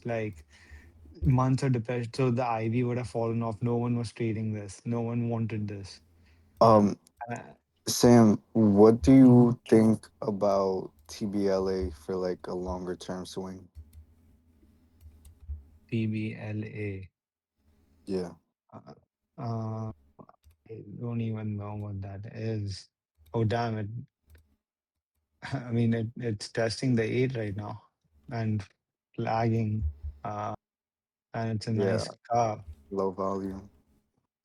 like months of depression. So the IV would have fallen off. No one was trading this. No one wanted this. Um, Uh, Sam, what do mhm. you think about TBLA for like a longer term swing? TBLA. Yeah, Uh, uh, I don't even know what that is. Oh damn it! I mean, it's testing the eight right now and lagging. Uh, and it's a yeah, nice car. low volume.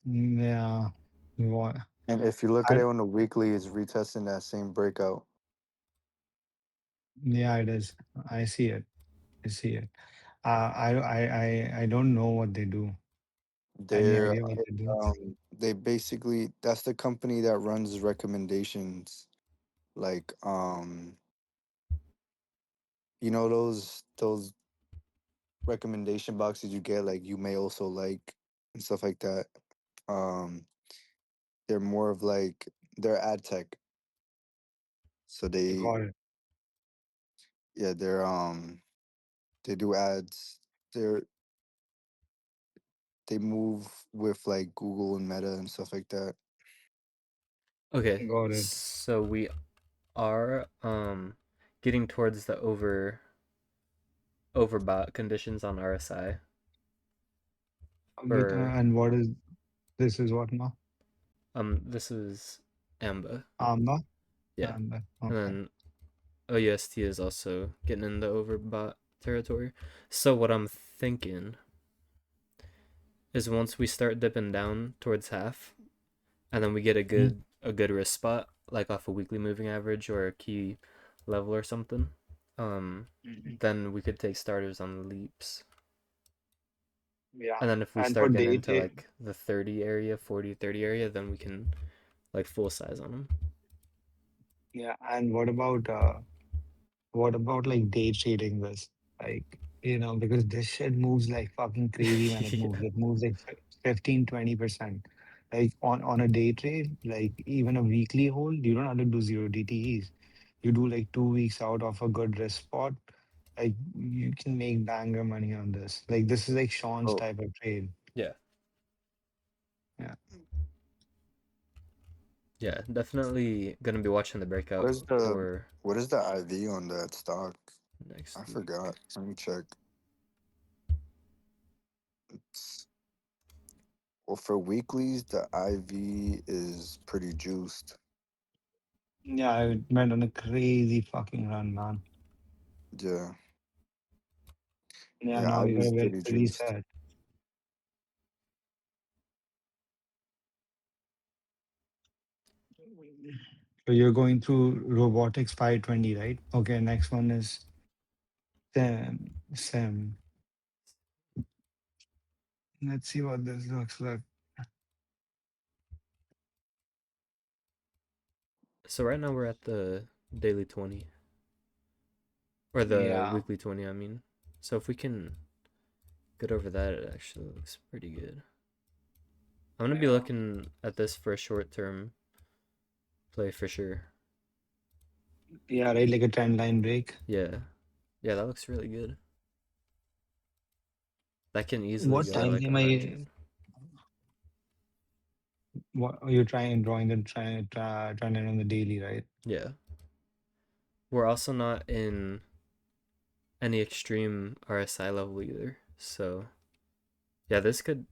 Yeah. What? And if you look at I, it on the weekly, it's retesting that same breakout. yeah, it is. I see it. I see it. I don't know what they do. Any They're idea what they do? they basically that's the company that runs recommendations like you know those recommendation boxes you get like you may also like and stuff like that. Um they're more of like they're ad tech. So they Got it. yeah, they do ads. They're they move with like Google and Meta and stuff like that. Okay, Got it. so we are getting towards the overbought conditions on RSI for And what is this? Is what now? this is AMBA. Amba? Yeah. And Okay. then OUST is also getting in the overbought territory. So what I'm thinking is once we start dipping down towards half and then we get Mhm. a good risk spot like off a weekly moving average or a key level or something, Mhm. then we could take starters on the leaps. Yeah. And then if we And for start getting day into trade, like the 30 area, 40, 30 area, then we can like full size on them. yeah. And what about like day trading this? Like, because this shit moves like fucking crazy when it moves. Yeah. It moves like 15, 20%. Like on a day trade, like even a weekly hold, you don't have to do zero DTEs. You do like 2 weeks out of a good risk spot. Like you can make banger money on this. Like this is like Sean's Oh, type of trade. Yeah. Yeah. Yeah. Definitely going to be watching the what breakout is the for what is the IV on that stock? I next week. forgot. Let me check. Well, for weeklies, the IV is pretty juiced. Yeah, I went on a crazy fucking run, man. Yeah, Yeah, yeah, now we IV is gotta wait pretty for juiced. reset. So you're going through robotics 520, right? Okay, next one is Sim. Let's see what this looks like. So right now we're at the daily 20 or the Yeah, weekly 20, I mean. So if we can get over that, it actually looks pretty good. I'm going to be yeah, looking at this for a short term play for sure. yeah, right. Like a trend line break. Yeah. Yeah, that looks really good. That can easily What go time like frame are you? 100. What are you trying drawing the trend line on the daily, right? Yeah. We're also not in any extreme RSI level either. So, yeah, this could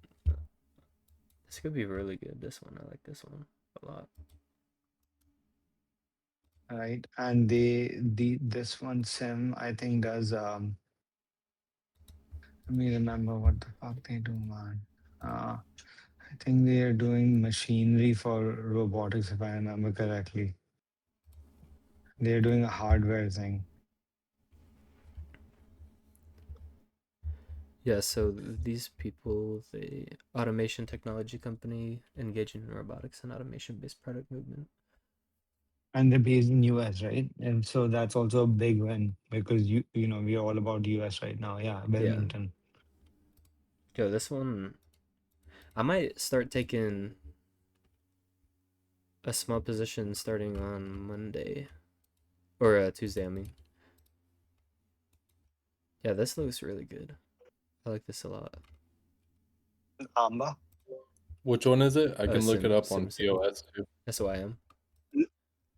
be really good. This one, I like this one a lot. Right, and the this one Sim I think does let me remember what the fuck they do, man. I think they are doing machinery for robotics, if I remember correctly. They're doing a hardware thing. Yeah, so these people, the automation technology company engaging in robotics and automation based product movement. And they're based in US, right? And so that's also a big win because we're all about US right now. Yeah, Yeah. Wilmington. Yo, this one, I might start taking a small position starting on Monday or Tuesday, I mean. Yeah, this looks really good. I like this a lot. Amba. Which one is it? I can look it Sim, up sim, on sim. POS too. SYM.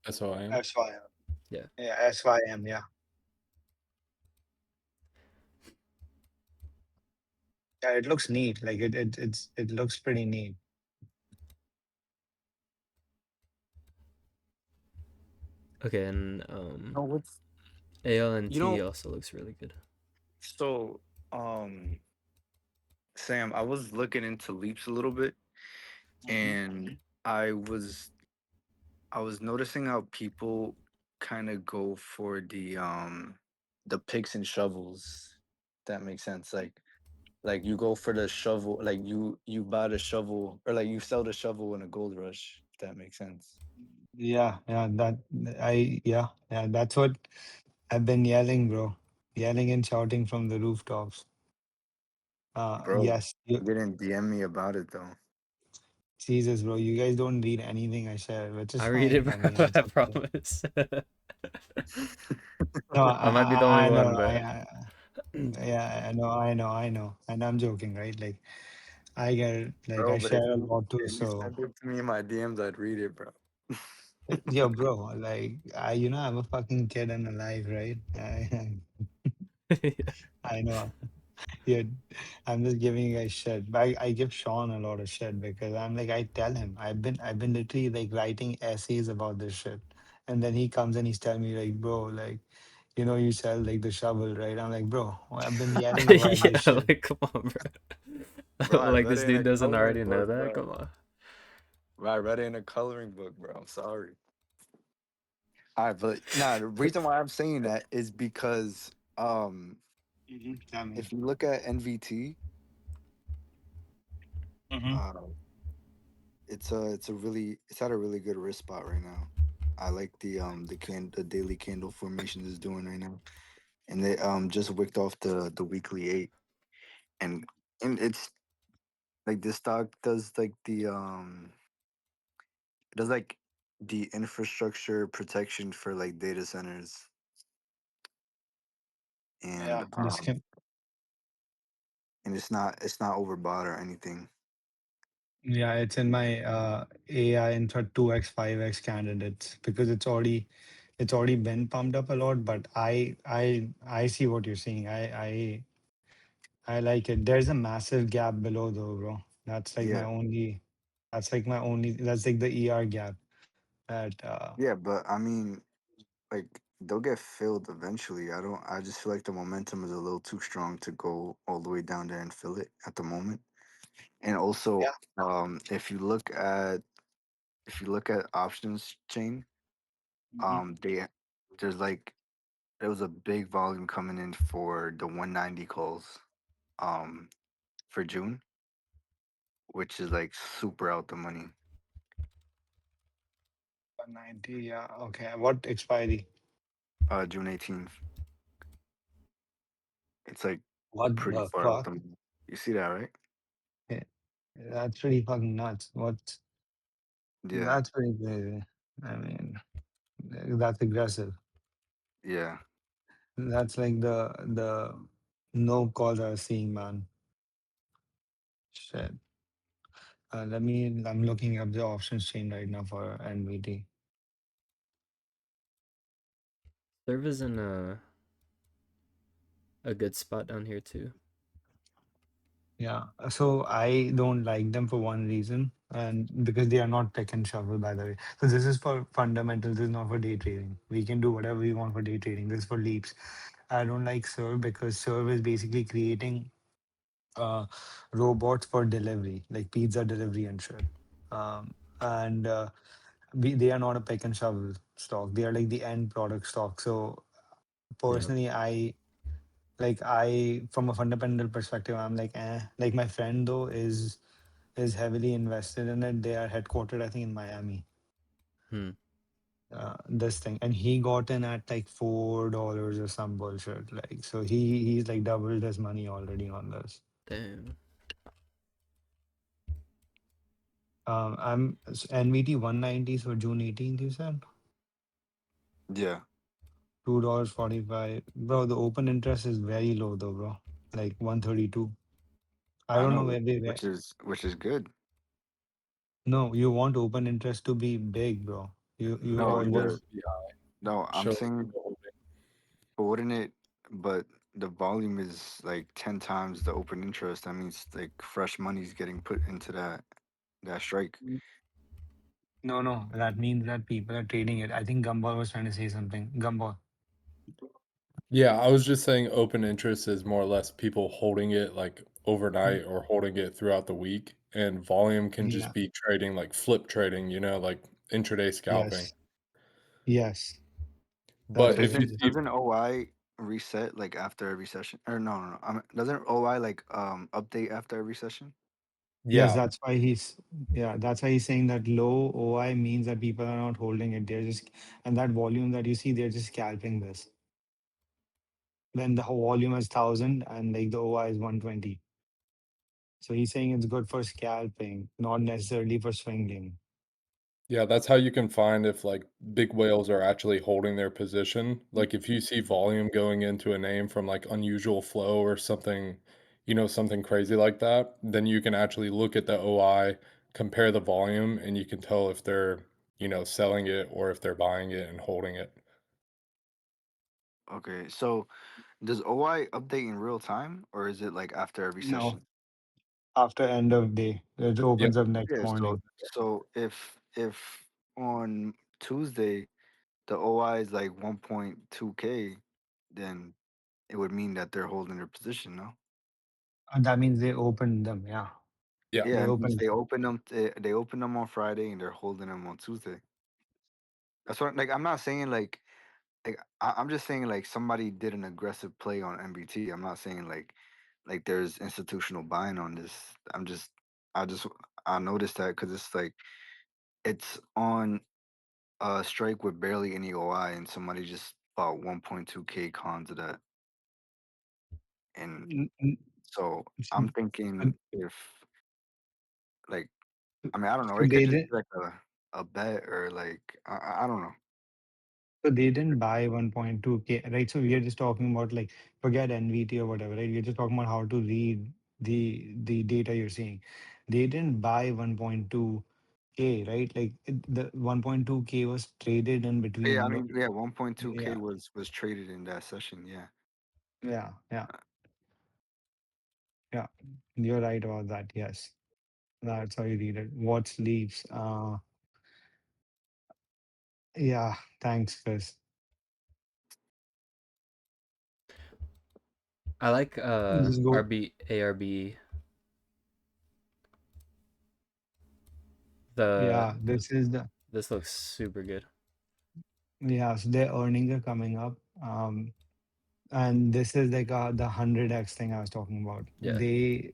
SOIM. SYM. Yeah. Yeah, SYM. Yeah. Yeah, it looks neat. Like it looks pretty neat. Okay, and No, what's you ALNT know? also looks really good. So, um, Sam, I was looking into leaps a little bit, Mhm. and I was I was noticing how people kind of go for the picks and shovels. If that makes sense. Like you go for the shovel, like you buy the shovel, or like you sell the shovel in a gold rush. If that makes sense, Yeah, yeah, yeah, that's what I've been yelling, bro. Yelling and shouting from the rooftops. bro. Yes, you, You didn't DM me about it though, Jesus, bro. You guys don't read anything I share, which is I read fine it, for me. bro. It's I okay. promise. No, I might be the only I know. one, but Yeah, I know. And I'm joking, right? Like, I get it. Like, bro. I But share a lot too. if you So, sent it to me in my DMs, I'd read it, bro. yo, bro, like, I'm a fucking kid and alive, right? yeah. I know. Yeah, I'm just giving you guys shit. But I give Sean a lot of shit because I'm like, I tell him, I've been literally like writing essays about this shit. And then he comes and he's telling me, like, bro, like, you sell like the shovel, right? I'm like, bro, I've been yelling about this Yeah, shit. like come on, Bro, bro. I Like read this it in dude a doesn't coloring already know book, that. bro. Come on. Bro, I read it in a coloring book, bro. I'm sorry. All right, but nah, the reason why I'm saying that is because Tell me. if you look at NVT, Mm-hmm. uh, it's at a really good risk spot right now. I like the daily candle formation is doing right now, and they just wicked off the weekly eight, and it's like this stock does like it does like the infrastructure protection for like data centers, and Yeah, this can. it's not overbought or anything. Yeah, it's in my AI Intra 2x 5x candidates because it's already been pumped up a lot, but I see what you're saying. I like it. There's a massive gap below though, bro. Yeah, That's like the ER gap at yeah, but I mean, like they'll get filled eventually. I just feel like the momentum is a little too strong to go all the way down there and fill it at the moment. And also, yeah. if you look at options chain, Mhm. they there's like there was a big volume coming in for the 190 calls um for June, which is like super out the money. 190, yeah. Okay. What expiry? June 18th. It's like What pretty the far out the fuck? money. You see that, right? Yeah, that's pretty fucking nuts. Yeah, That's pretty crazy. I mean, that's aggressive. yeah. That's like the no calls are seeing, man. Shit. I'm looking up the options chain right now for NVT. Serve is in a good spot down here too. Yeah. So I don't like them for one reason, and because they are not pick and shovel, by the way. So this is for fundamentals, this is not for day trading. We can do whatever we want for day trading. This is for leaps. I don't like Serve because Serve is basically creating uh robots for delivery, like pizza delivery and shit. And they are not a pick and shovel stock. They are like the end product stock. So Yeah. personally, I from a fundamental perspective, I'm like, like my friend though is heavily invested in it. They are headquartered, I think, in Miami. Hmm. This thing, and he got in at like $4 or some bullshit. Like, so he's like doubled his money already on this. Damn. NVT 190s for June 18th, you said? Yeah. $2.45. Bro, the open interest is very low though, bro. Like 132. I I don't know know, where they were. which is good. No, you want open interest to be big, bro. You No, No, you want it always to be high. no, I'm Show saying, people holding. but wouldn't it? But the volume is like 10 times the open interest. That means like fresh money's getting put into that strike. no. That means that people are trading it. I think Gumball was trying to say something. Gumball. Yeah, I was just saying open interest is more or less people holding it like Mm, overnight or holding it throughout the week, and volume can just yeah. be trading like flip trading, like intraday scalping. Yes. Yes. That's But what if you Doesn't see, doesn't OI reset like after every session? Or no. Doesn't OI like update after every session? Yes, yeah, that's why he's saying that low OI means that people are not holding it. They're just and that volume that you see, they're just scalping this. When the whole volume is 1,000 and like the OI is 120. So he's saying it's good for scalping, not necessarily for swinging. yeah, that's how you can find if like big whales are actually holding their position. Like if you see volume going into a name from like unusual flow or something, something crazy like that, then you can actually look at the OI, compare the volume, and you can tell if they're, selling it or if they're buying it and holding it. Okay, so does OI update in real time or is it like after every No, session? after end of day, it Yep. opens up next Yeah, so morning. so if on Tuesday the OI is like 1.2K, then it would mean that they're holding their position, no? And that means they opened them. Yeah, Yeah. Yeah, they it means opened they them. open them. They open them on Friday and they're holding them on Tuesday. That's what. Like, I'm not saying like I'm just saying like somebody did an aggressive play on MBT. I'm not saying like there's institutional buying on this. I just I noticed that because it's like it's on a strike with barely any OI and somebody just bought 1.2K cons of that. And N- n- so I'm So thinking if like I mean I don't know, so it could they just didn't. be like a bet or like I don't know. So they didn't buy 1.2K, right? So we are just talking about like forget NVT or whatever, right? We're just talking about how to read the data you're seeing. They didn't buy 1.2K, right? Like the 1.2K was traded in Yeah, I between. mean yeah, 1.2K Yeah, was traded in that session, yeah. yeah. Yeah, you're right about that. Yes, that's how you read it. What sleeps? Yeah. Thanks, Chris. I like Just go. RB ARB. The Yeah, this is the this looks super good. yeah. So their earnings are coming up. And this is like the 100x thing I was talking about. Yeah. They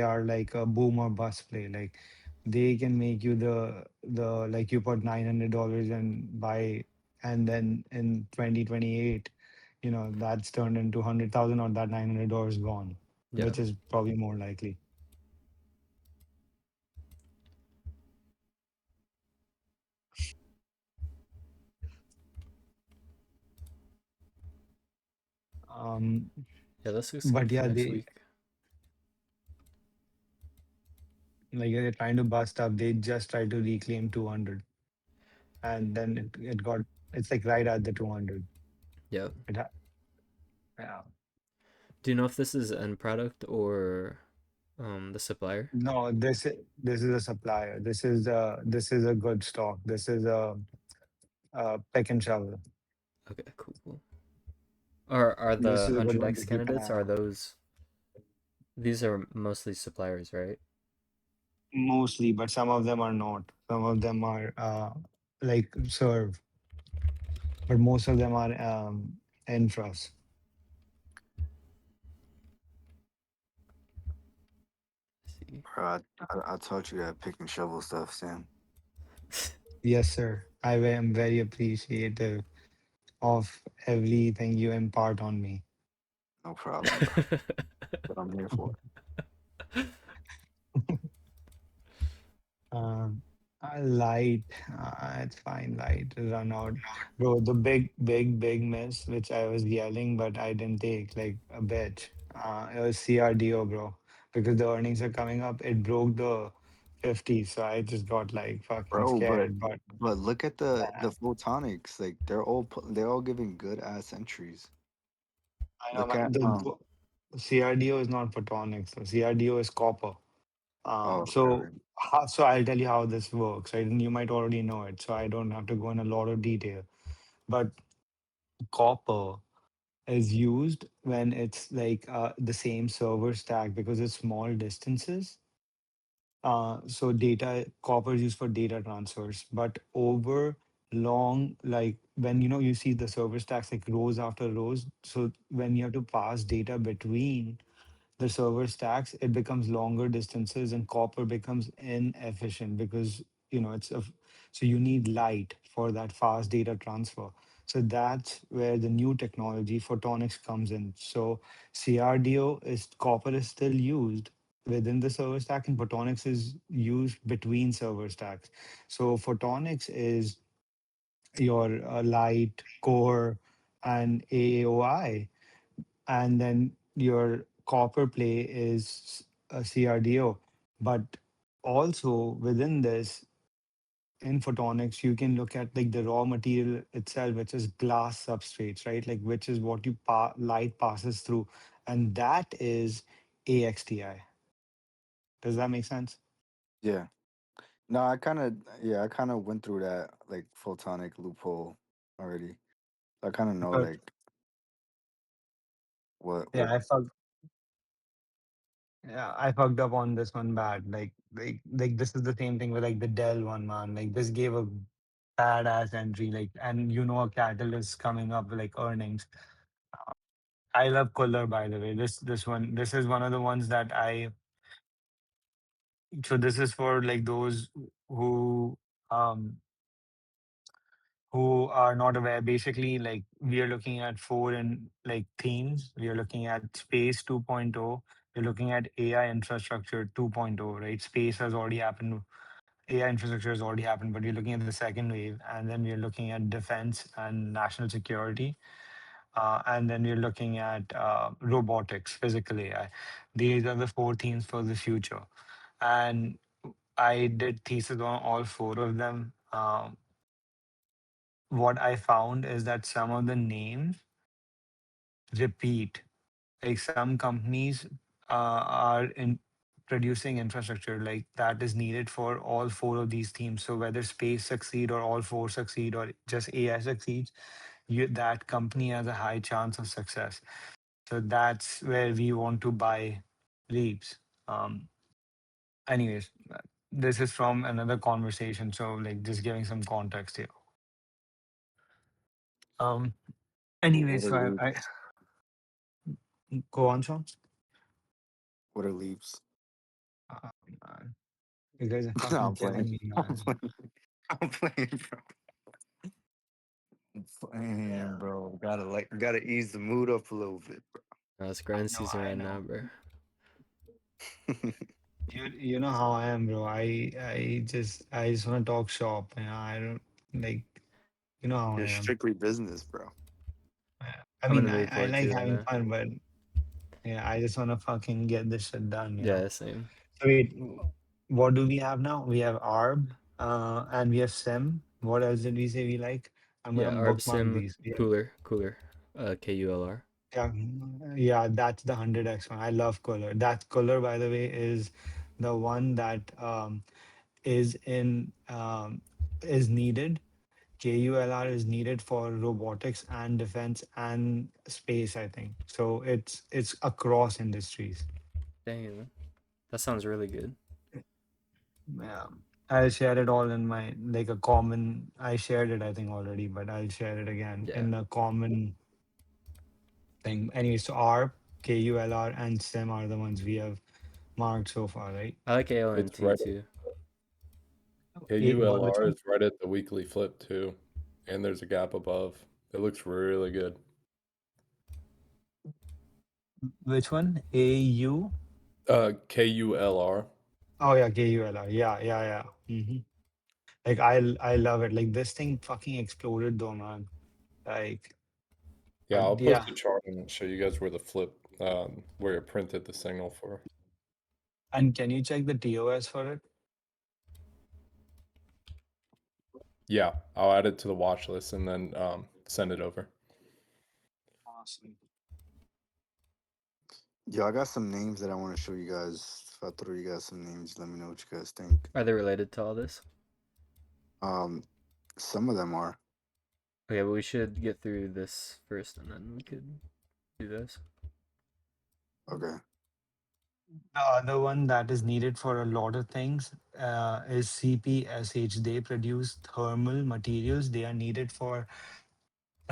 are like a boom or bust play. Like they can make you the like you put $900 and buy, and then in 2028, that's turned into 100,000 or that $900 gone, Yeah. which is probably more likely. Um, Yeah, this looks but good for yeah, next they week. like they're trying to bust up. They just try to reclaim 200, and then it got it's like right at the 200. Yeah. It ha- yeah. Do you know if this is end product or the supplier? No, this is a supplier. This is a good stock. This is a pick and shovel. Okay, cool, cool. Are This the is a good one to 100x keep an candidates, eye are on. those, these are mostly suppliers, right? Mostly, but some of them are not. Some of them are like serve, but most of them are infras. Let's see. Bro, I taught you that pick and shovel stuff, Sam. Yes, sir. I am very appreciative of everything you impart on me. No problem, bro. What I'm here for. Um, Light, it's fine. Light run out, bro. The big miss, which I was yelling, but I didn't take like a bitch. It was CRDO, bro, because the earnings are coming up. It broke the 50, so I just got like fucking Bro, scared. But but look at the photonics. Like they're all giving good ass entries. I know Look my at CRDO is not photonics. So CRDO is copper. oh So okay. so I'll tell you how this works, right? And you might already know it, so I don't have to go in a lot of detail. But copper is used when it's like the same server stack because it's small distances. So data copper is used for data transfers, but over long, like when you see the server stacks like rows after rows. So when you have to pass data between the server stacks, it becomes longer distances and copper becomes inefficient because so you need light for that fast data transfer. So that's where the new technology photonics comes in. So CRDO is copper is still used within the server stack and photonics is used between server stacks. So photonics is your light core and AOI, and then your copper play is a CRDO. But also within this, in photonics, you can look at like the raw material itself, which is glass substrates, right? Like which is what light passes through, and that is AXTI. Does that make sense? Yeah. No, I kind of went through that like photonic loophole already. I kind of know But like what yeah, I fucked up on this one bad. Like this is the same thing with like the Dell one, man. Like this gave a badass entry. Like, and a catalyst coming up with like earnings. I love Cooler, by the way. This is one of the ones that I. So this is for like those who um who are not aware. Basically, like we are looking at four in like themes. We are looking at space 2.0. We're looking at AI infrastructure 2.0. Right? Space has already happened. AI infrastructure has already happened, but we're looking at the second wave, and then we're looking at defense and national security. And then we're looking at robotics, physical AI. These are the four themes for the future. And I did thesis on all four of them. What I found is that some of the names repeat. Like some companies are in producing infrastructure like that is needed for all four of these themes. So whether space succeed or all four succeed or just AI succeeds, that company has a high chance of success. So that's where we want to buy leaps. Anyways, this is from another conversation. So like just giving some context here. Um. what Anyways, are so I leaps? go on, Sean. What are leaps? Uh, man, you guys are No, fucking I'm killing playing. me, I'm man. playing. I'm playing, bro. I'm playing, bro. Gotta ease the mood up a little bit, It's grind No, season I right now, know. bro. bro. You know how I am, bro. I just want to talk shop. I don't like. You know how I You're am. strictly business, bro. I I'm in mean, the mood I for it like too right having now. fun, but yeah, I just want to fucking get this shit done. Yeah, same. So wait, what do we have now? We have ARB, and we have SIM. What else did we say we like? I'm Yeah, gonna ARB bookmark sim these. Yeah, cooler. KULR. yeah, yeah. That's the 100x one. I love color. That color, by the way, is the one that is in is needed. KULR is needed for robotics and defense and space, I think. So it's across industries. Dang, that sounds really good. Yeah. I'll share it all in my like a common. I shared it, I think, already, but I'll share it again Yeah, in a common thing. Anyways, so R, KULR, and SIM are the ones we have marked so far, right? I like It's AONT right. too. Which KULR one? is right at the weekly flip too, and there's a gap above. It looks really good. Which one? KULR. Oh yeah, KULR. Yeah, yeah, yeah. Like I love it. Like this thing fucking exploded though, man. Like, Yeah, but I'll post yeah. a chart and show you guys where the flip, where it printed the signal for. And can you check the TOS for it? Yeah, I'll add it to the watch list and then send it over. Awesome. Yo, I got some names that I want to show you guys. If I throw you guys some names, let me know what you guys think. Are they related to all this? Um, some of them are. Okay, but we should get through this first, and then we could do this. Okay. The other one that is needed for a lot of things is CPSH. They produce thermal materials. They are needed for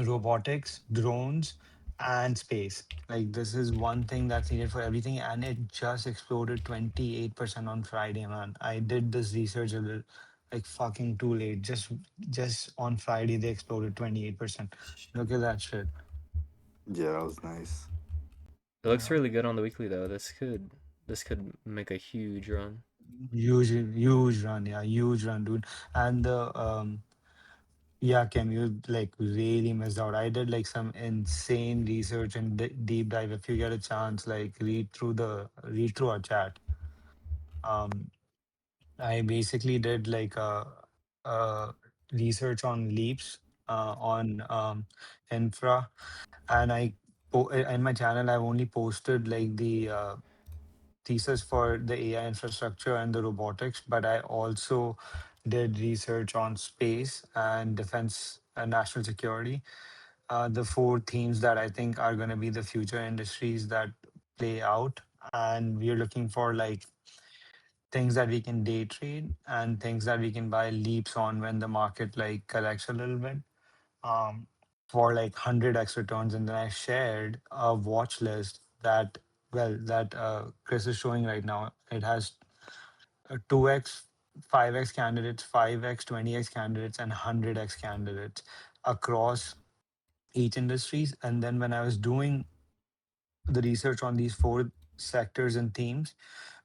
robotics, drones, and space. Like this is one thing that's needed for everything, and it just exploded 28% on Friday, man. I did this research a little like fucking too late. Just on Friday they exploded 28%. Look at that shit. Yeah, that was nice. It looks Yeah. really good on the weekly though. This could make a huge run. Huge run, yeah, huge run, dude. And the yeah, Kim, you like really missed out. I did like some insane research and deep dive. If you get a chance, like read through our chat. Um, I basically did like a research on leaps on infra, and in my channel I've only posted like the thesis for the AI infrastructure and the robotics, but I also did research on space and defense and national security. The four themes that I think are going to be the future industries that play out. And we're looking for like things that we can day trade and things that we can buy leaps on when the market like corrects a little bit um, for like 100x returns. And then I shared a watch list that, well, that Chris is showing right now. It has 2x, 5x candidates, 5x, 20x candidates, and 100x candidates across each industries. And then when I was doing the research on these four sectors and themes,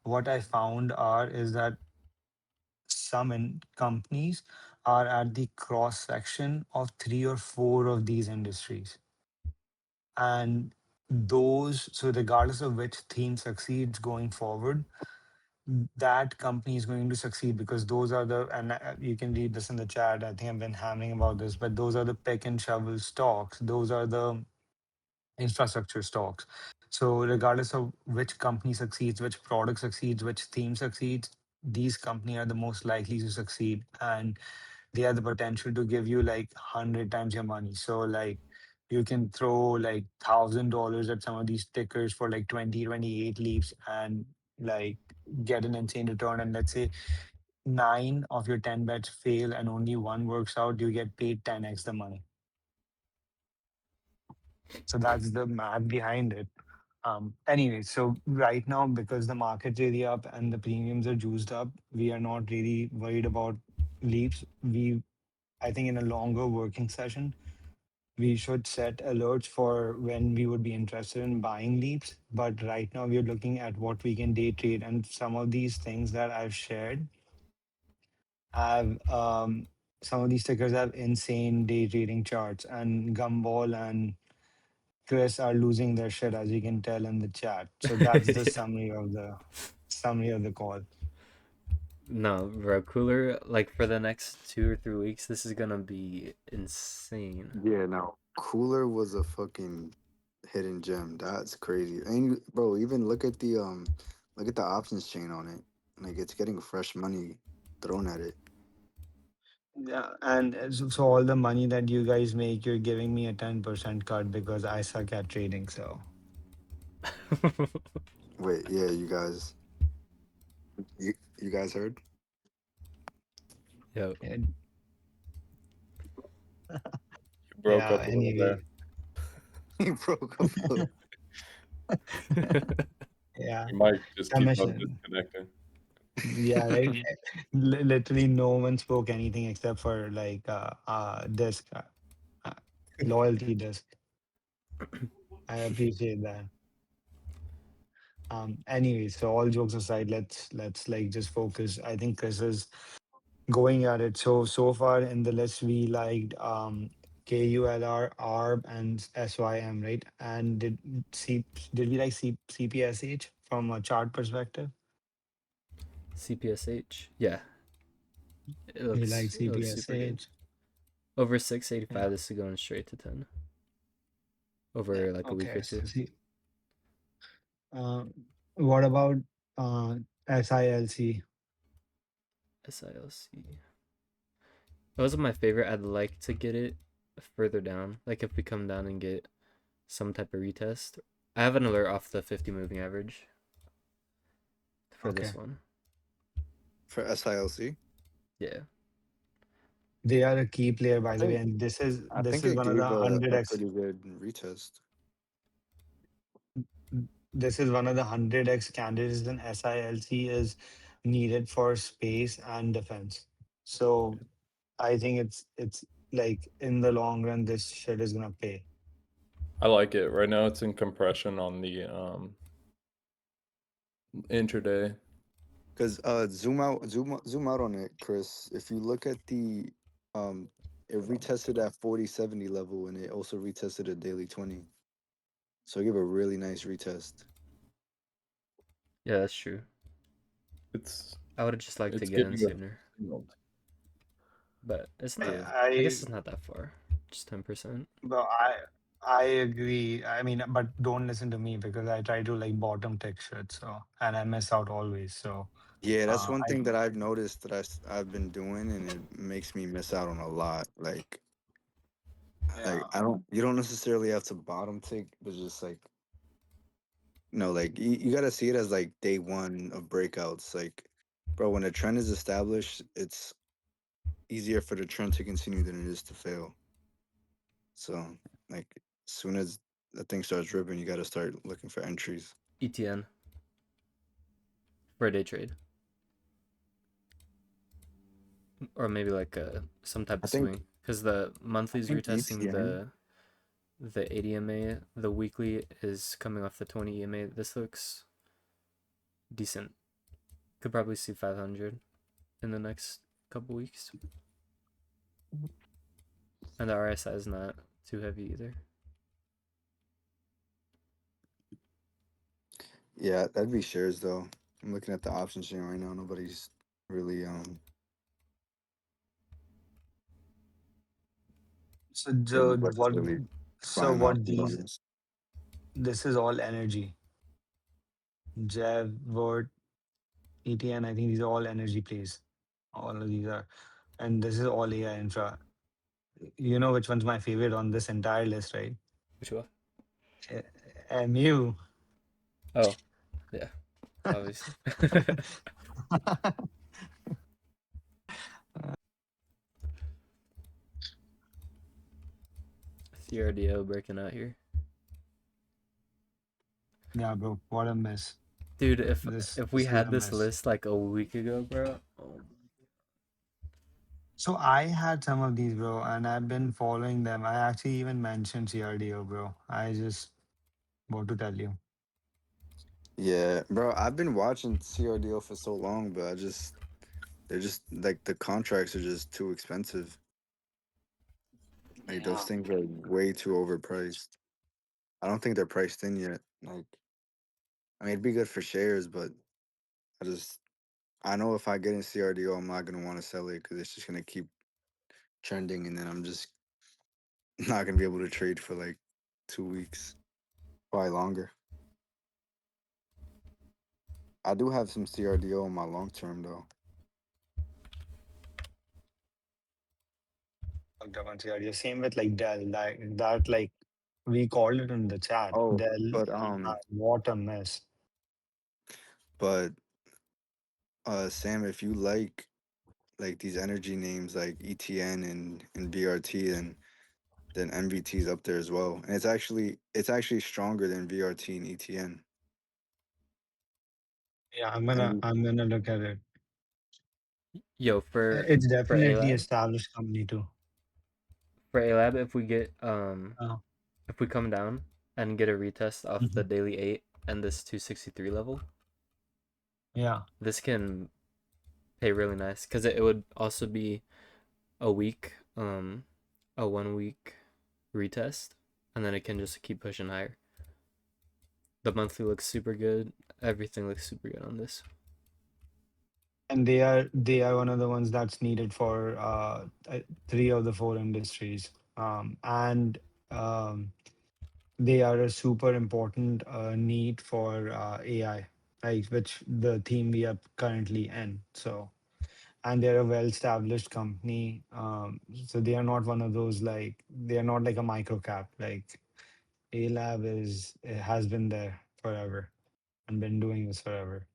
what I found are is that some companies are at the cross section of three or four of these industries. And those, so regardless of which theme succeeds going forward, that company is going to succeed because those are the, and you can read this in the chat. I think I've been hammering about this, but those are the pick and shovel stocks. Those are the infrastructure stocks. So regardless of which company succeeds, which product succeeds, which theme succeeds, these companies are the most likely to succeed, and they have the potential to give you like 100 times your money. So like you can throw like $1,000 at some of these tickers for like 20, 28 leaps and like get an insane return. And let's say nine of your 10 bets fail and only one works out, you get paid 10x the money. So that's the math behind it. Anyway, so right now, because the market's really up and the premiums are juiced up, we are not really worried about leaps. I think in a longer working session, we should set alerts for when we would be interested in buying leaps. But right now, we are looking at what we can day trade. And some of these things that I've shared have, some of these tickers have insane day trading charts, and Gumball and Chris are losing their shit, as you can tell in the chat. So that's the Yeah. summary of the call. No, bro, cooler. Like for the next 2 or 3 weeks, this is gonna be insane. Yeah, no. Cooler was a fucking hidden gem. That's crazy. And bro, even look at the options chain on it. Like it's getting fresh money thrown at it. Yeah, and so all the money that you guys make, you're giving me a 10% cut because I suck at trading. So Wait, yeah, you guys heard? Yo, yeah, You broke yeah. up a little there. Anyway, He broke up a little. yeah. You might just keep on Commission. disconnecting. Yeah, like literally no one spoke anything except for like disc uh, loyalty disc. I appreciate that. Anyway, so all jokes aside, let's like just focus. I think Chris is going at it. So far in the list we liked KULR, ARB, and SYM, right? And did we like CPSH from a chart perspective? CPSH. Yeah, it We like looks it looks super good. CPSH. Over 685, Yeah. this is going straight to 10 Yeah. over like a week Okay. or two. So see, uh, what about uh, SILC? SILC. It wasn't my favorite. I'd like to get it further down. Like if we come down and get some type of retest. I have an alert off the 50 moving average for Okay. this one. For SILC. Yeah. They are a key player, I by the way, think and this is I this think is it one of the gave hundred a x. pretty good retest. This is one of the 100x candidates in SILC is needed for space and defense. So I think it's like in the long run, this shit is gonna pay. I like it. Right now it's in compression on the intraday. Because zoom out on it, Chris. If you look at the um, it Hold on. retested at 4070 level, and it also retested a daily 20. So it gave a really nice retest. Yeah, that's true. It's I would have just liked to it's get in giving a sooner, signal. but it's not. Yeah. I guess I it's not that far. Just 10%. But I agree. I mean, but don't listen to me because I try to like bottom tick shit. So and I miss out always. So Yeah, that's one I thing that I've noticed that I've been doing, and it makes me miss out on a lot. Like yeah. I don't, you don't necessarily have to bottom tick, but just like like you got to see it as like day one of breakouts. Like, bro, when a trend is established, it's easier for the trend to continue than it is to fail. So, like, as soon as the thing starts ripping, you got to start looking for entries. ETN for a day trade, or maybe like some type I of think swing, because the I monthly's think retesting ETN. the 80 EMA. The weekly is coming off the 20 EMA. This looks decent. Could probably see 500 in the next couple weeks, and the RSI is not too heavy either. Yeah, that'd be shares though. I'm looking at the option chain right now. Nobody's really So really the nobody's what really so buying what options on these this. this is all energy. Jev, Word, ETN. I think these are all energy plays. All of these are, and this is all AI infra. You know which one's my favorite on this entire list, right? Which one? MU. Oh, yeah, obviously. CRDO breaking out here. Yeah, bro. What a miss. Dude, if This if we this is had a this miss. list like a week ago, bro. Oh, So I had some of these, bro, and I've been following them. I actually even mentioned CRDO, bro. I just want to tell you. Yeah, bro, I've been watching CRDO for so long, but they're just like the contracts are just too expensive. Like those Yeah. things are way too overpriced. I don't think they're priced in yet. Like, I mean, it'd be good for shares, but I just I know if I get in CRDO, I'm not gonna want to sell it because it's just gonna keep trending, and then I'm just not gonna be able to trade for like 2 weeks, probably longer. I do have some CRDO in my long term though. Looked up on CRDO. Same with like Dell. Like we called it in the chat. Oh, Dell. but What a mess. but Sam, if you like these energy names like ETN and VRT, then MVT is up there as well, and it's actually stronger than VRT and ETN. Yeah, MV, I'm gonna look at it. yo, It's for definitely ALAB, established company too. if we get Oh, if we come down and get a retest off the mhm. daily 8 and this 263 level, Yeah. this can pay really nice because it would also be a week, a 1 week retest, and then it can just keep pushing higher. The monthly looks super good. Everything looks super good on this. And they are one of the ones that's needed for three of the four industries. And they are a super important need for AI, like which the theme we are currently in. So, and they're a well-established company. So they are not one of those, like they are not like a micro cap. Like A Lab is, it has been there forever and been doing this forever.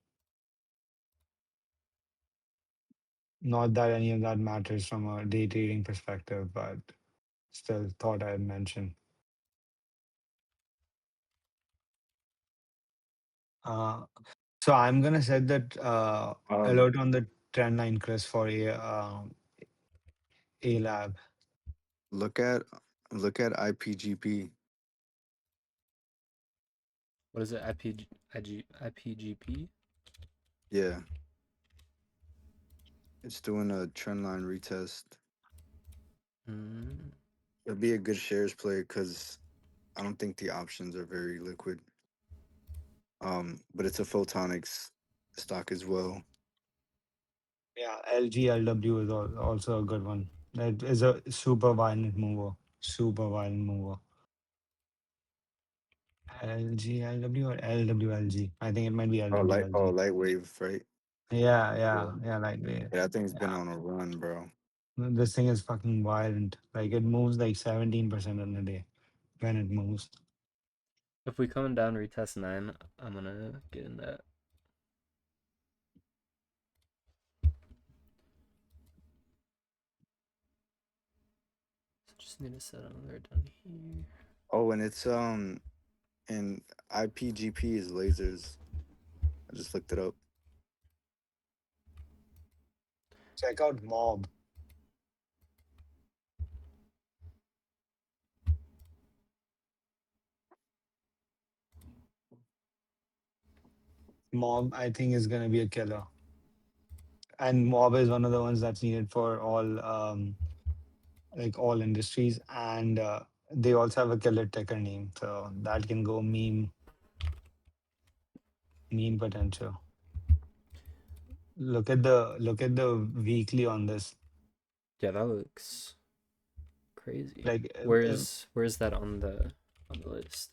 Not that any of that matters from a day trading perspective, but still thought I'd mention. Uh, so I'm gonna set that Um, alert on the trend line, Chris, for A Lab. look at IPGP. What is it? IPGP? Yeah, it's doing a trend line retest. Mm. It'll be a good shares play because I don't think the options are very liquid. But it's a photonics stock as well. Yeah, LGLW is also a good one. It is a super violent mover. Super violent mover. LGLW or LWLG? I think it might be LWLG. Light wave, right? Yeah, Yeah. yeah, yeah. Like, Yeah, that thing's been yeah. on a run, bro. This thing is fucking violent. Like it moves like 17% in a day when it moves. If we come down retest 9, I'm gonna get in that. So just need to set another down here. Oh, and it's and IPGP is lasers. I just looked it up. Check out Mob. Mob, I think, is gonna be a killer. And Mob is one of the ones that's needed for all like all industries. And they also have a killer ticker name, so that can go meme potential. Look at the weekly on this. Yeah, that looks crazy. Like Where's that on the list?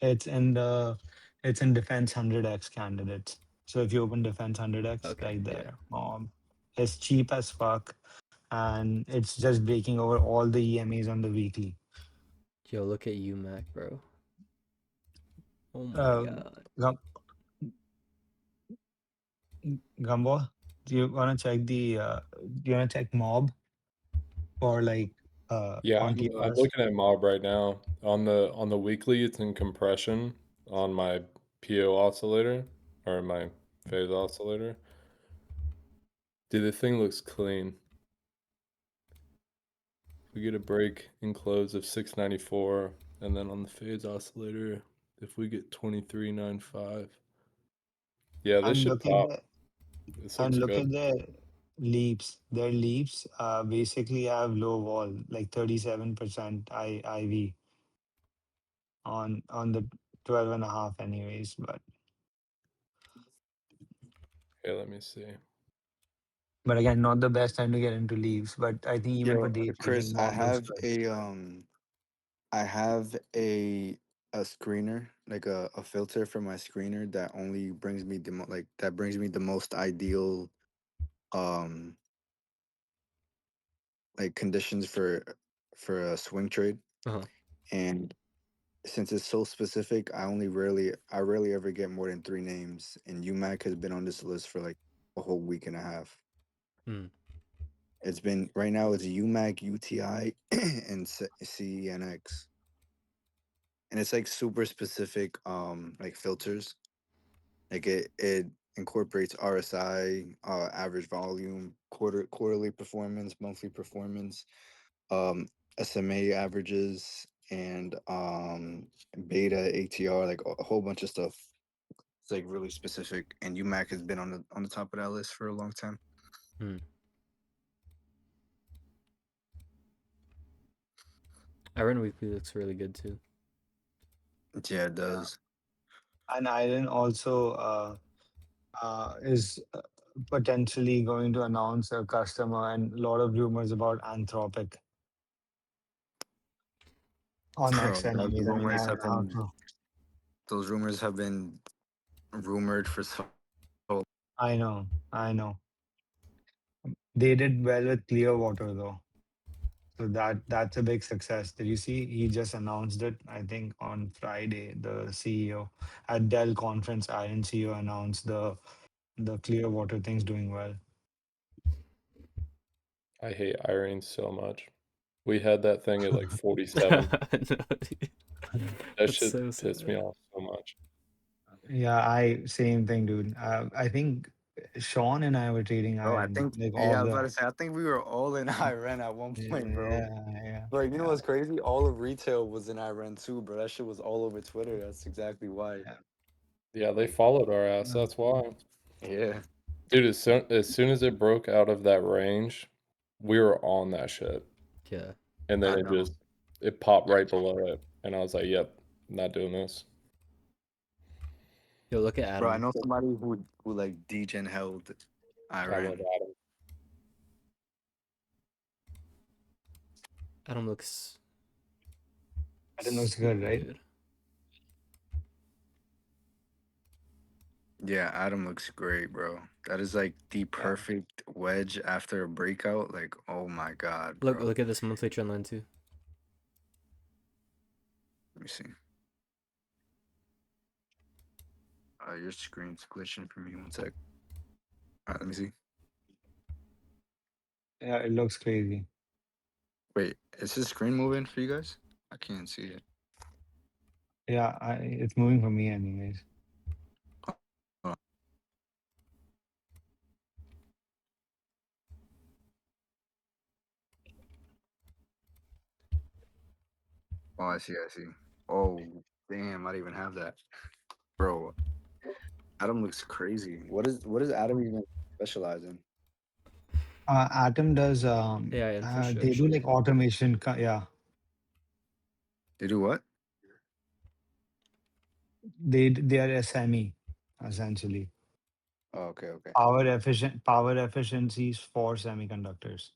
it's in the it's in Defense 100x candidates. So if you open Defense 100x Okay, right yeah. there, it's cheap as fuck, and it's just breaking over all the EMAs on the weekly. Yo, look at UMAC, bro. Oh my Uh, god. Gum- Gumbo, do you wanna check Mob for like Yeah, on I'm TRS? looking at Mob right now. On the weekly, it's in compression on my PO oscillator or my phase oscillator. Dude, the thing looks clean. We get a break in close of 694, and then on the phase oscillator, if we get 2395, yeah, this And should look at pop. the This and looks look good. at the leaps. Their leaps basically have low wall, like 37% IV on the 12 and a half anyways. Okay, let me see. But again, not the best time to get into leaves. But I think even for Yo, day Chris, trading, Mob looks good. I have a screener, like a filter for my screener that only brings me that brings me the most ideal um like conditions for a swing trade. Uh-huh. And since it's so specific, I rarely ever get more than three names. And UMAC has been on this list for like a whole week and a half. Mm. It's been right now it's UMAC, UTI, and CENX. And it's like super specific like filters. Like it incorporates RSI, average volume, quarterly performance, monthly performance, um, SMA averages, and beta ATR, like a whole bunch of stuff. It's like really specific, and UMAC has been on the top of that list for a long time. Hmm. Iron Weekly looks really good too. Yeah, it Yeah. does. And Iron also is potentially going to announce a customer, and a lot of rumors about Anthropic or Bro, next those anyways. I mean, rumors have I have been to. those rumors have been rumored for so. I know, I know. They did well with Clearwater though. So that's a big success. Did you see? He just announced it, I think, on Friday. The CEO at Dell conference, Iron CEO announced the Clearwater thing's doing well. I hate Irene so much. We had that thing at like 47. No, dude. That That's shit so pissed sad. me off so much. Yeah, I same thing, dude. I think Sean and I were trading Bro, I Iron think like yeah, all I was about the. to say I think we were all in Iran at one point, bro. Yeah, yeah, Like, you know yeah, what's crazy? All of retail was in Iran too, bro. That shit was all over Twitter. That's exactly why. yeah. Yeah, they followed our ass. No. That's why. Yeah. Dude, as soon as it broke out of that range, we were on that shit. Yeah. And then I it know. just it popped right below it. And I was like, yep, not doing this. Yo, look at Bro, I Adam. know somebody who like degen held I love Iran. Adam. Adam looks Iron looks so good, right? good. Yeah, Adam looks great, bro. That is like the Yeah. perfect wedge after a breakout. Like, oh my god, Look, bro. look at this monthly trend line too. Let me see. Your screen's glitching for me. One sec. All right, let me see. Yeah, it looks crazy. Wait, is his screen moving for you guys? I can't see it. Yeah, it's moving for me anyways. Hold on. Oh, I see. I see. Oh, damn! I didn't even have that, bro. Adam looks crazy. What does Adam even specialize in? Atom does AI they do infrastructure. like automation. Yeah, They do what? they are SME essentially. Oh, okay, okay. Power efficiencies for semiconductors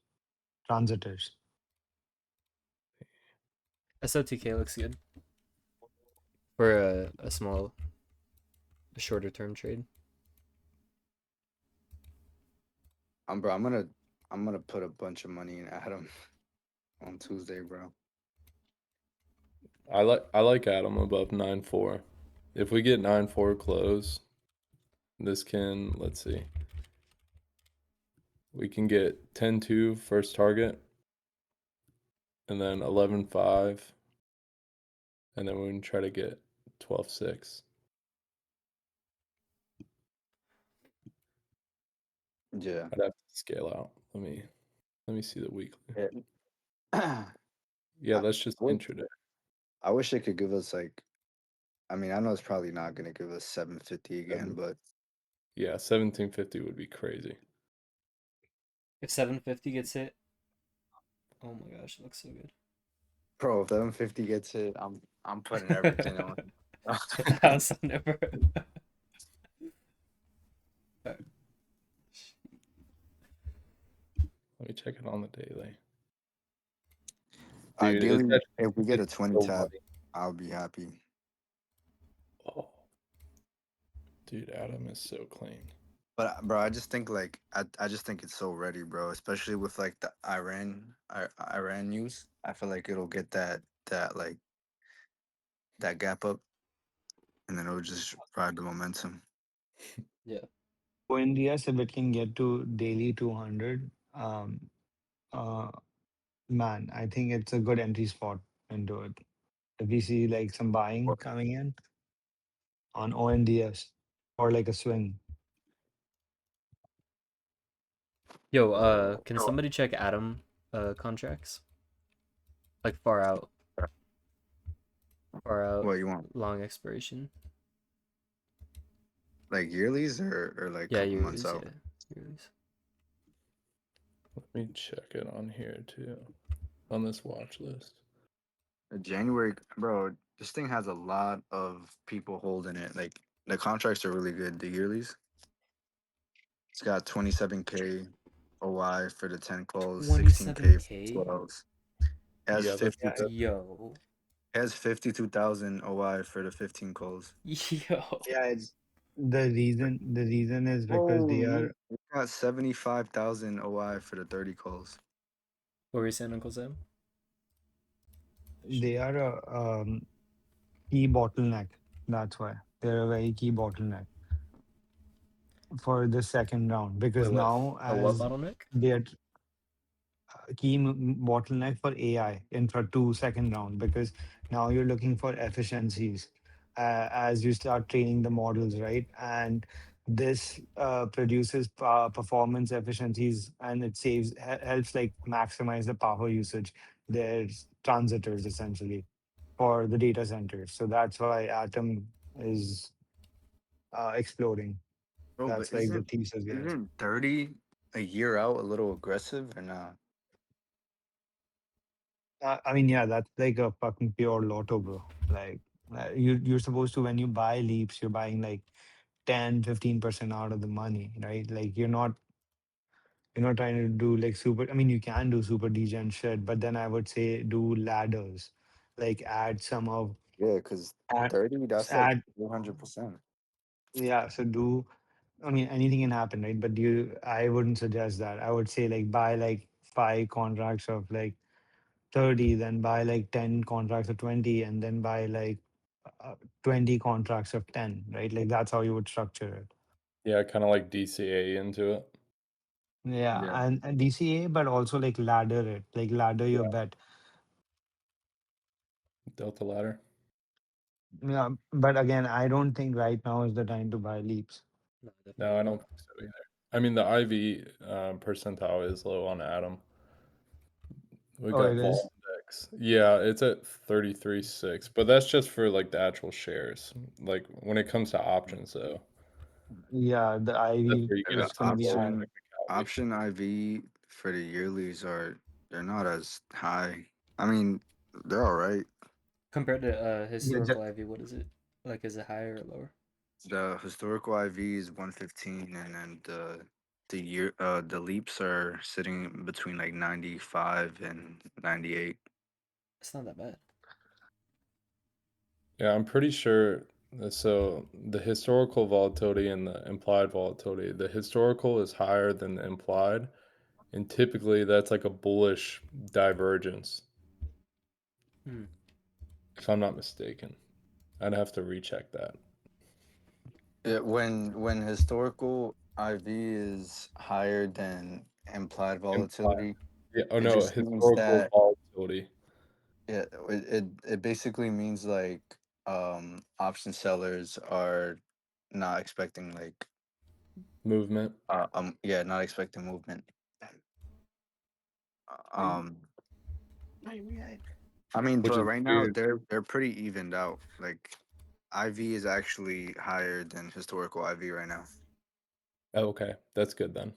transistors. SOTK looks good for a shorter term trade. Bro, I'm gonna put a bunch of money in Adam on Tuesday, bro. I like Adam above 9.4. If we get 9.4 close, this can, let's see. We can get 10.2 first target and then 11.5 and then we can try to get 12.6. Yeah. I'd have to scale out. Let me see the weekly. Yeah. I Yeah, that's just wish intraday. I wish it could give us like. I mean, I know it's probably not gonna give us 750 again, Seven- but Yeah, 17.50 would be crazy. If 750 gets hit, oh my gosh, it looks so good. bro, if 750 gets hit, I'm putting everything on. Put the house on it, bro. Let me check it on the daily. Dude, it's Ideally, actually if we get a it's 20 so tap, money. I'll be happy. Oh, dude, Adam is so clean. But bro, I just think like I just think it's so ready, bro. Especially with like the Iran news. I feel like it'll get that gap up, and then it'll just ride the momentum. Yeah. So India, if it can get to daily 200, uh, man, I think it's a good entry spot into it. If we see like some buying Or- coming in on ONDS or like a swing. Yo, can somebody check Adam contracts? Like far out What you want? long expiration. Like yearlies or like Yeah, couple months yearlies. out? Yeah, yearlies. Let me check it on here too, on this watch list. January, bro. This thing has a lot of people holding it. Like the contracts are really good. The yearlies, it's got 27K OI for the 10 calls, 16K for 27K. 12s. It has Yeah, that's 50. Yeah, It Yo. has 52,000 OI for the 15 calls. Yo. yeah. It's the reason is because they Bro, are it got 75,000 OI for the 30 calls. What were you saying, Uncle Sam? they are a key bottleneck. That's why they're a very key bottleneck for the second round Wait, because what? now A what as bottleneck? they're key bottleneck for AI in for two second round because now you're looking for efficiencies as you start training the models, right? And this produces performance efficiencies and it helps like maximize the power usage. There's transitors essentially for the data centers. So that's why Atom is exploding. Bro, but That's like the thesis guys. isn't 30 a year out a little aggressive or not? I mean, yeah, that's like a fucking pure lotto, bro. Like, you're supposed to, when you buy leaps, you're buying like 10-15% out of the money, right? Like, you're not trying to do like super. I mean, you can do super degen shit, but then I would say do ladders, like add some of Yeah, because add 30, that's like add. 400%. Yeah, so do. I mean, anything can happen, right? But I wouldn't suggest that. I would say like buy like five contracts of like 30, then buy like 10 contracts of 20, and then buy like 20 contracts of 10, right? Like that's how you would structure it. Yeah, kind of like DCA into it. Yeah, Yeah. and DCA, but also like ladder it, like ladder your Yeah, bet. Delta ladder. Yeah, but again, I don't think right now is the time to buy leaps. No, No, definitely I not. don't think so either. I mean, the IV percentile is low on Atom. We Oh, it got is? vol index. Yeah, it's at 33.6, but that's just for like the actual shares. Like when it comes to options, though, Yeah, the that's IV where you get The is into gonna the be full high. technicality. option IV for the yearlies they're not as high. I mean, they're all right. Compared to Yeah, historical IV, what is it? Like, is it higher or lower? The historical IV is 115, and then the leaps are sitting between like 95 and 98. It's not that bad. Yeah, I'm pretty sure. So the historical volatility and the implied volatility, the historical is higher than the implied, and typically that's like a bullish divergence, Hmm. if I'm not mistaken. I'd have to recheck that. Yeah, when historical IV is higher than implied Implied. volatility, Yeah. Oh it no, just means historical that volatility it basically means like option sellers are not expecting like movement, yeah, not expecting movement. Um I mean, which but is right now weird. they're pretty evened out. Like IV is actually higher than historical IV right now. Oh, okay, that's good then.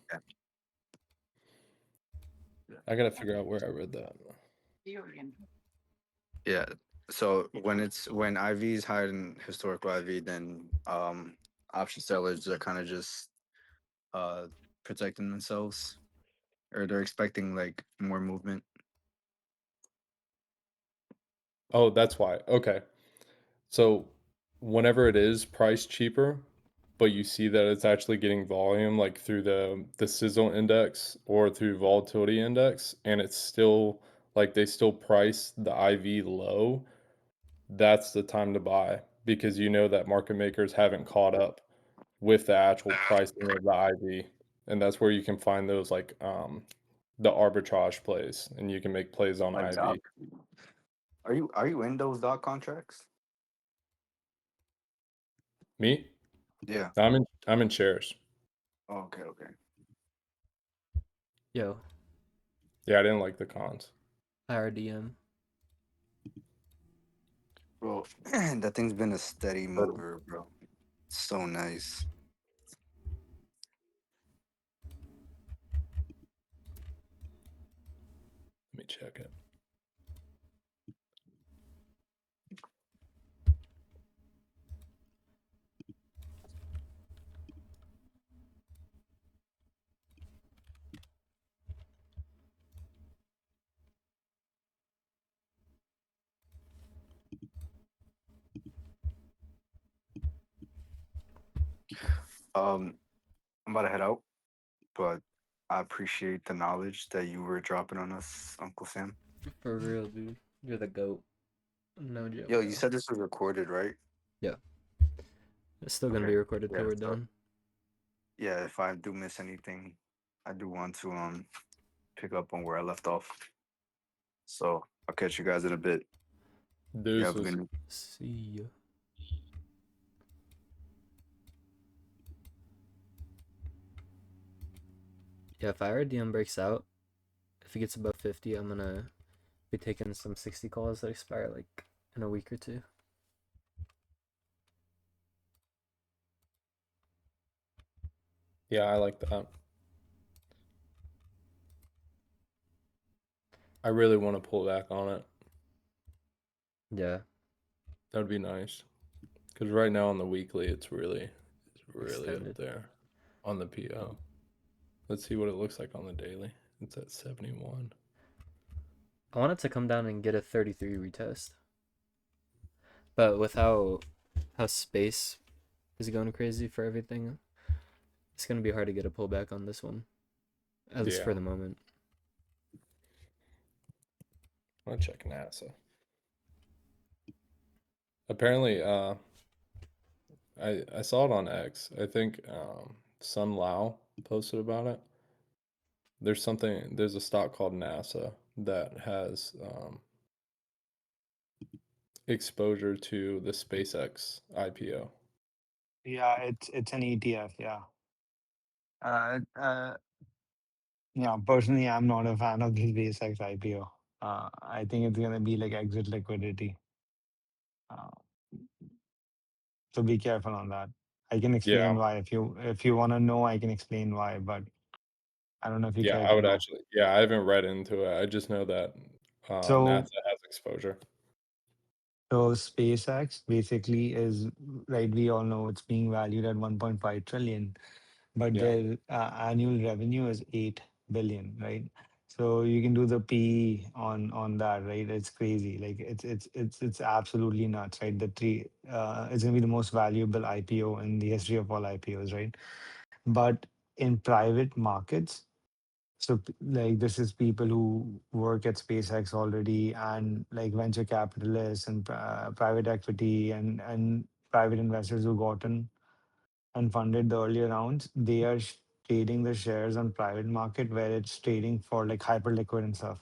Yeah. I gotta figure out where I read that. Yeah. So when IV is higher than historical IV, then option sellers are kind of just uh protecting themselves, or they're expecting like more movement. Oh, that's why. Okay. So whenever it is priced cheaper, but you see that it's actually getting volume like through the sizzle index or through volatility index, and it's still like they still price the IV low, that's the time to buy because you know that market makers haven't caught up with the actual pricing of the IV. And that's where you can find those like the arbitrage plays and you can make plays on Like IV. doc, are you in those dot contracts? Me? Yeah. I'm in shares. Oh, okay, okay. Yo, Yeah, I didn't like the cons. IRDM. Bro, that thing's been a steady Hurdle. mover, bro. So nice. check it. Um, I'm about to head out, but I appreciate the knowledge that you were dropping on us, Uncle Sam. For real, dude. You're the goat. No joke Yo, you though. said this was recorded, right? Yeah. It's still gonna Okay. be recorded till Yeah. we're So done. yeah, if I do miss anything, I do want to pick up on where I left off. So I'll catch you guys in a bit. You have a good Deuces. night. See ya. Yeah, if IRDM breaks out, if it gets above 50, I'm gonna be taking some 60 calls that expire like in a week or two. Yeah, I like that. I really want to pull back on it. Yeah, That would be nice. Because right now on the weekly, it's really up extended. there on the PO. Let's see what it looks like on the daily. It's at 71. I want it to come down and get a 33 retest. But with how space is going crazy for everything, it's gonna be hard to get a pullback on this one. At least for Yeah, the moment. I'm gonna check NASA. Apparently, I saw it on X. I think Sun Lao posted about it. There's a stock called NASA that has exposure to the SpaceX IPO. Yeah, it's an ETF. Yeah. Uh, uh, yeah. Personally, I'm not a fan of the SpaceX IPO. I think it's gonna be like exit liquidity. Uh, so be careful on that. I can Yeah, explain why if you want to know. I can explain why, but I don't know if you yeah, care I to would know. actually. Yeah, I haven't read into it. I just know that NASA So has exposure. so SpaceX basically is, right. We all know it's being valued at 1.5 trillion, but Yeah, their annual revenue is 8 billion, right? So you can do the PE on that, right? It's crazy. Like it's absolutely nuts, right? The three it's gonna be the most valuable IPO in the history of all IPOs, right? But in private markets, so like this is people who work at SpaceX already, and like venture capitalists and private equity and private investors who gotten and funded the earlier rounds. They are trading the shares on private market where it's trading for like hyper liquid and stuff,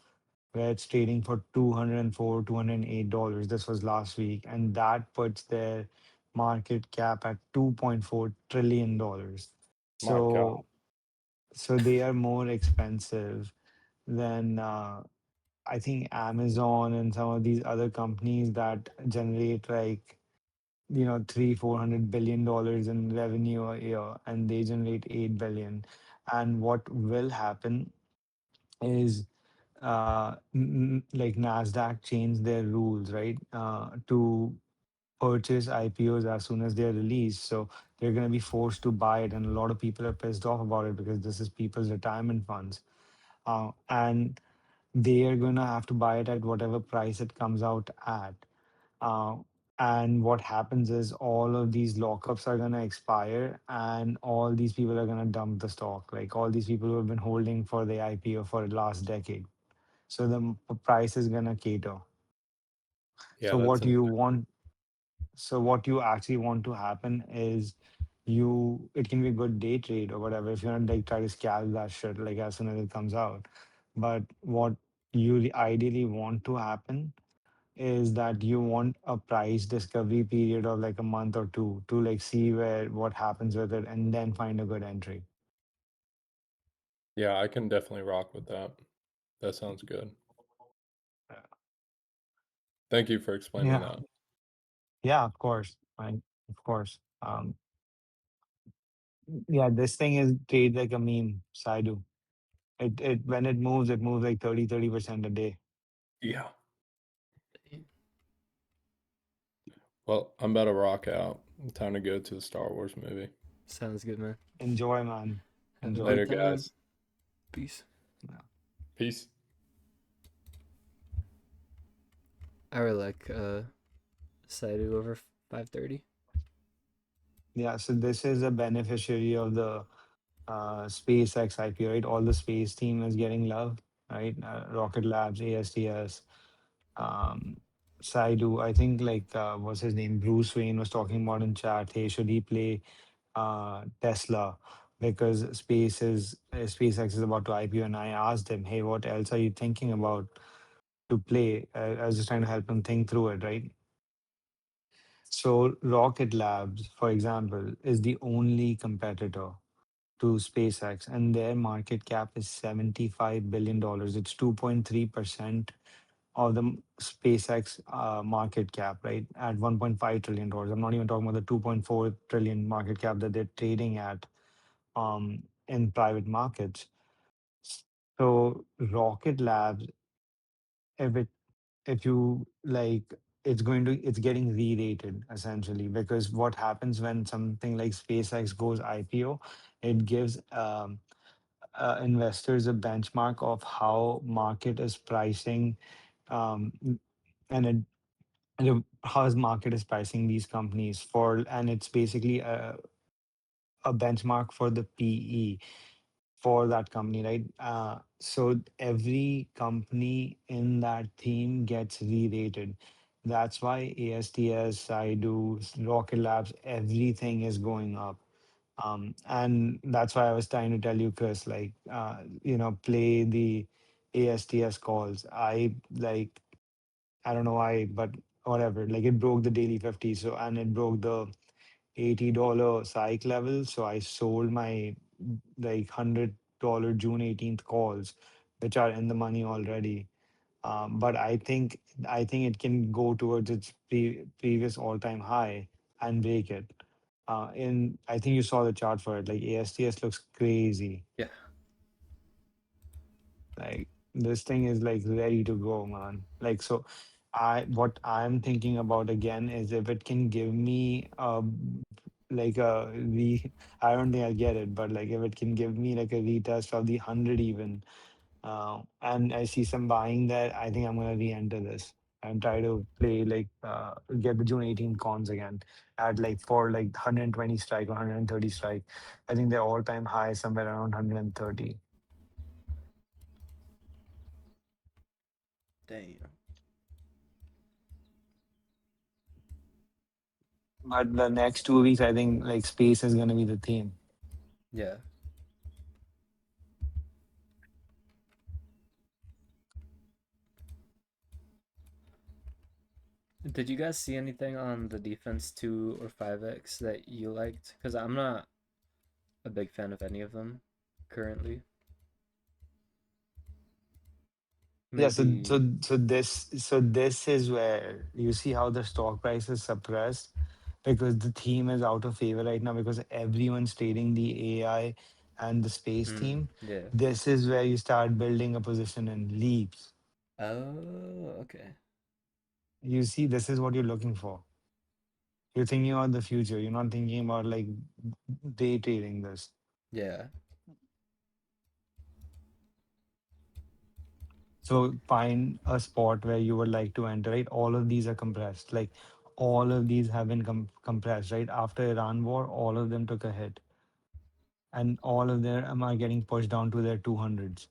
where it's trading for 204, $208. This was last week, and that puts their market cap at $2.4 trillion. my God. So so they are more expensive than I think Amazon and some of these other companies that generate like, 300-400 billion dollars in revenue a year, and they generate 8 billion. And what will happen is like Nasdaq changed their rules, right, to purchase IPOs as soon as they're released. So they're going to be forced to buy it, and a lot of people are pissed off about it because this is people's retirement funds. And they are going to have to buy it at whatever price it comes out at. Uh, and what happens is all of these lockups are going to expire, and all these people are going to dump the stock. Like all these people who have been holding for the IPO for the last decade. So the price is going to cater. Yeah, So that's what you insane. want, so what you actually want to happen is it can be a good day trade or whatever if you want to like try to scalp that shit like as soon as it comes out. But what you ideally want to happen is that you want a price discovery period of like a month or two to like see where what happens with it and then find a good entry. Yeah, I can definitely rock with that. That sounds good. Thank you for explaining Yeah, that. yeah, of course. Right. Of course. Yeah, this thing is treated like a meme. So I do. It when it moves like 30% a day. Yeah. Well, I'm about to rock out. Time to go to the Star Wars movie. Sounds good, man. Enjoy, man. Have a Enjoy. good Later, time. guys. Peace. Yeah. Peace. I really like Saidu over 530. Yeah, so this is a beneficiary of the SpaceX IPO, right? All the space team is getting love, right? Rocket Labs, ASTS, um, Saidu. I think like what's his name? Bruce Wayne was talking about in chat. Hey, should he play Tesla? Because SpaceX is about to IPO, and I asked him, hey, what else are you thinking about to play? I was just trying to help him think through it, right? So Rocket Labs, for example, is the only competitor to SpaceX, and their market cap is $75 billion. It's 2.3% of the SpaceX market cap, right? At $1.5 trillion. I'm not even talking about the 2.4 trillion market cap that they're trading at in private markets. So Rocket Labs, if it if you like, it's getting re-rated essentially, because what happens when something like SpaceX goes IPO, it gives investors a benchmark of how market is pricing, um, and how is market is pricing these companies for, and it's basically a benchmark for the PE for that company, right? So every company in that theme gets re-rated. That's why ASTS, do Rocket Labs, everything is going up. And that's why I was trying to tell you, Chris, like, play the ASTS calls. I don't know why, but whatever. Like, it broke the daily 50, so, and it broke the $80 psych level. So I sold my like $100 June 18th calls, which are in the money already. But I think it can go towards its previous all-time high and break it. In I think you saw the chart for it. Like ASTS looks crazy. Yeah. Like this thing is like ready to go, man. Like so, what I'm thinking about again is if it can give me like a re I don't think I'll get it, but like if it can give me like a retest of the 100 even, and I see some buying there, I think I'm gonna re-enter this and try to play like get the June 18 cons again at like for like 120 strike or 130 strike. I think they're all-time high somewhere around 130. Damn. But the next 2 weeks, I think like space is gonna be the theme. Yeah. Did you guys see anything on the defense 2 or 5X that you liked? Because I'm not a big fan of any of them currently. Yeah, so Maybe. so so this is where you see how the stock price is suppressed because the theme is out of favor right now because everyone's trading the AI and the space theme. Yeah. This is where you start building a position in leaps. Oh, okay. You see, this is what you're looking for. You're thinking about the future. You're not thinking about like day trading this. Yeah. So find a spot where you would like to enter, right? All of these are compressed. Like all of these have been compressed, right? After Iran war, all of them took a hit, and all of them are getting pushed down to their 200s.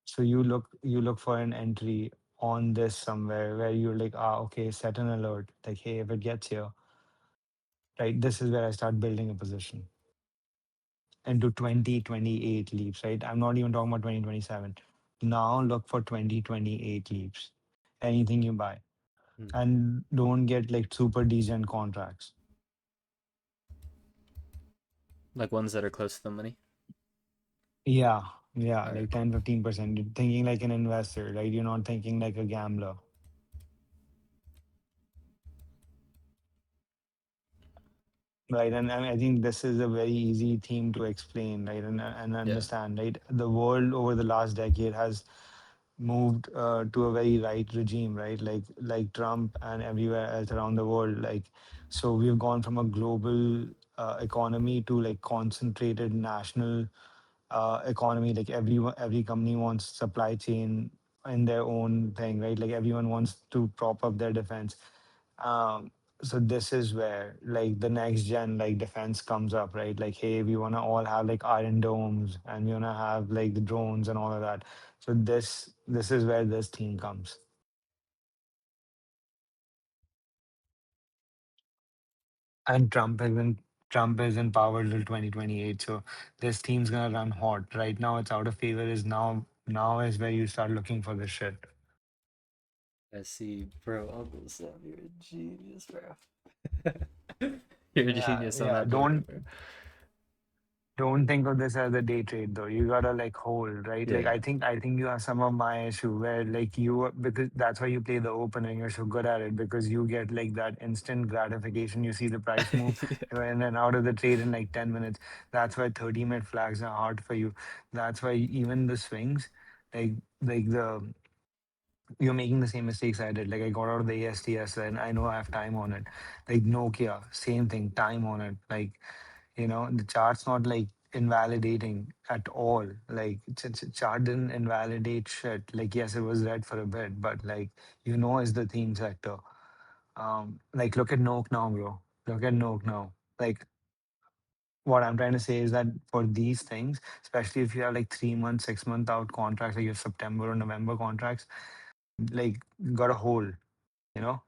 So you look for an entry on this somewhere where you're like, okay, set an alert. Like, hey, if it gets here, right, this is where I start building a position into 2028 leaps, right? I'm not even talking about 2027. Now look for 2028 leaps. Anything you buy. Hmm. And don't get like super decent contracts. Like ones that are close to the money. Yeah, yeah, All right, like cool. 10-15%. You're thinking like an investor, right? You're not thinking like a gambler. right? And I think this is a very easy theme to explain, right? And Yeah. understand, right? The world over the last decade has moved to a very right regime, right? Like Trump and everywhere else around the world. Like, so we've gone from a global economy to like concentrated national economy. Like every company wants supply chain in their own thing, right? Like everyone wants to prop up their defense. Um, so this is where like the next gen like defense comes up, right? Like, hey, we want to all have like iron domes and we want to have like the drones and all of that. So this is where this theme comes. And Trump is in power till 2028. So this theme's gonna run hot. Right now it's out of favor. Is now is where you start looking for this shit. I see, bro. Uncle Sam, you're a genius, bro. You're a Yeah, genius on yeah. that Joker, bro. Don't think of this as a day trade though. You gotta like hold, right? Like Yeah. I think you have some of my issue where like because that's why you play the open and you're so good at it because you get like that instant gratification. You see the price move Yeah. and then out of the trade in like 10 minutes. That's why 30-minute flags are hard for you. That's why even the swings, like like the you're making the same mistakes I did. Like I got out of the ASTS and I know I have time on it. Like Nokia, same thing, time on it. Like the chart's not like invalidating at all. Like chart didn't invalidate shit. Like yes, it was red for a bit, but like it's the theme sector. Like look at Noke now, bro. Look at Noke now. Like what I'm trying to say is that for these things, especially if you have like 3 months, 6 month out contracts, like your September or November contracts, like got a hold, you know.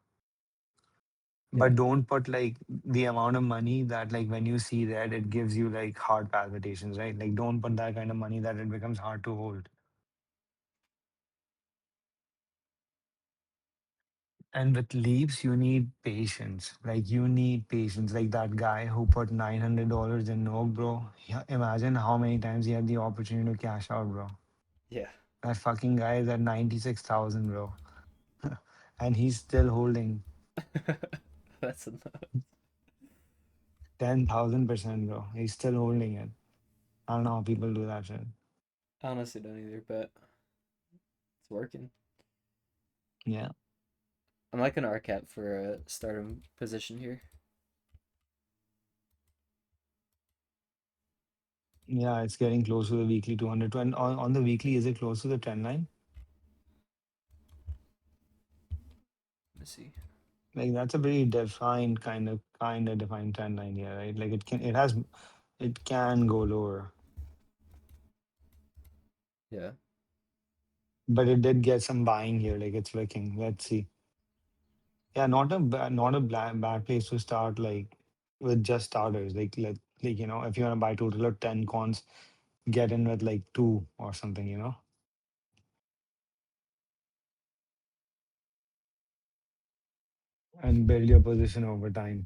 Yeah. But don't put like the amount of money that like when you see that it gives you like heart palpitations, right? Like don't put that kind of money that it becomes hard to hold. And with leaps you need patience. Like you need patience. Like that guy who put $900 in Nook, bro. Yeah, imagine how many times he had the opportunity to cash out, bro. Yeah. That fucking guy is at 96,000, bro. And he's still holding That's enough. 10,000%, bro. He's still holding it. I don't know how people do that shit. I honestly don't either, but it's working. Yeah. I'm like an RCAP for a stardom position here. Yeah, it's getting close to the weekly 200. And on the weekly, is it close to the trend line? Let me see. Like that's a pretty defined kind of defined trend line here, right? Like it can go lower, Yeah. but it did get some buying here. Like it's working. Let's see. Yeah, not a bad place to start. Like with just starters. Like if you want to buy total of 10 cons, get in with like two or something. And build your position over time.